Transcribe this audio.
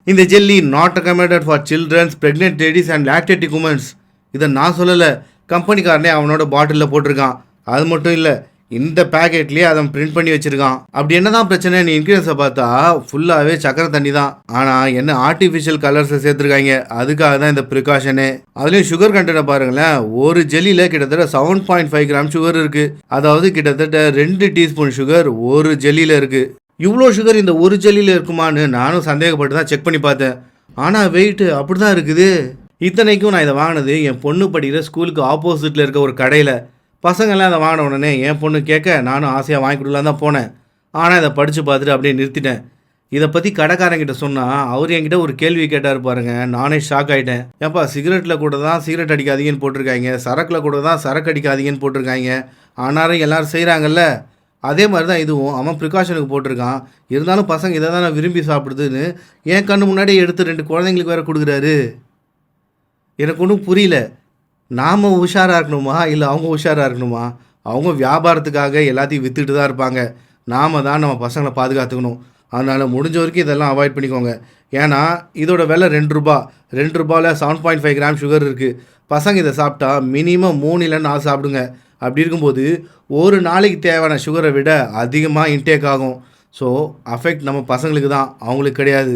இந்த jelly not recommended for childrens, pregnant ladies and lactating womens. இதை நான் சொல்லலை, கம்பெனிக்காரனே அவனோட பாட்டிலில் போட்டிருக்கான். அது மட்டும் இல்லை, இந்த பேக்கெட்லேயே அதை பிரிண்ட் பண்ணி வச்சுருக்கான். அப்படி என்ன தான் பிரச்சனை? நீ இன்க்ரீடியன்ஸை பார்த்தா ஃபுல்லாகவே சக்கரை தண்ணி தான். ஆனால் என்ன ஆர்டிஃபிஷியல் கலர்ஸை சேர்த்துருக்காங்க. அதுக்காக தான் இந்த ப்ரிகாஷனு. அதுலேயும் சுகர் கண்டென்ட்டை பாருங்களேன். ஒரு ஜெல்லியில் கிட்டத்தட்ட 7.5 கிராம் சுகர் இருக்குது. அதாவது கிட்டத்தட்ட 2 டீஸ்பூன் சுகர் ஒரு ஜெல்லியில் இருக்குது. இவ்வளோ சுகர் இந்த ஒரு ஜெல்லியில் இருக்குமான்னு நானும் சந்தேகப்பட்டு தான் செக் பண்ணி பார்த்தேன். ஆனால் வெயிட்டு அப்படி தான் இருக்குது. இத்தனைக்கும் நான் இதை வாங்கினது என் பொண்ணு படிக்கிற ஸ்கூலுக்கு ஆப்போசிட்டில் இருக்க ஒரு கடையில். பசங்கள்லாம் அதை வாங்கின உடனே என் பொண்ணு கேட்க நானும் ஆசையாக வாங்கி கொடுக்கலாம் தான் போனேன். ஆனால் இதை படித்து பார்த்துட்டு அப்படியே நிறுத்திட்டேன். இதை பற்றி கடைக்காரங்கிட்ட சொன்னால் அவர் என்கிட்ட ஒரு கேள்வி கேட்டார் பாருங்க. நானே ஷாக் ஆகிட்டேன். ஏப்பா, சிகரெட்டில் கூட தான் சிகரெட் அடிக்காதீங்கன்னு போட்டிருக்காங்க, சரக்கில் கூட தான் சரக்கு அடிக்காதீங்கன்னு போட்டிருக்காங்க. ஆனாலும் எல்லோரும் செய்கிறாங்கல்ல, அதே மாதிரி தான் இதுவும் அவன் ப்ரிகாஷனுக்கு போட்டிருக்கான். இருந்தாலும் பசங்க இதை தான் நான் விரும்பி சாப்பிடுதுன்னு என் கண்ணு முன்னாடியே எடுத்து 2 குழந்தைங்களுக்கு வேறு கொடுக்குறாரு. எனக்கு ஒன்றும் புரியல. நாம் உஷாராக இருக்கணுமா இல்லை அவங்க உஷாராக இருக்கணுமா? அவங்க வியாபாரத்துக்காக எல்லாத்தையும் விற்றுட்டு தான் இருப்பாங்க. நாம் தான் நம்ம பசங்களை பாதுகாத்துக்கணும். அதனால் முடிஞ்ச வரைக்கும் இதெல்லாம் அவாய்ட் பண்ணிக்கோங்க. ஏன்னா இதோட விலை 2 ரூபா. 2 ரூபாயில் 7.5 கிராம் சுகர் இருக்குது. பசங்க இதை சாப்பிட்டா மினிமம் 3 இல்லை 4 சாப்பிடுங்க. அப்படி இருக்கும்போது ஒரு நாளைக்கு தேவையான சுகரை விட அதிகமாக இன்டேக் ஆகும். ஸோ அஃபெக்ட் நம்ம பசங்களுக்கு தான், அவங்களுக்கு கிடையாது.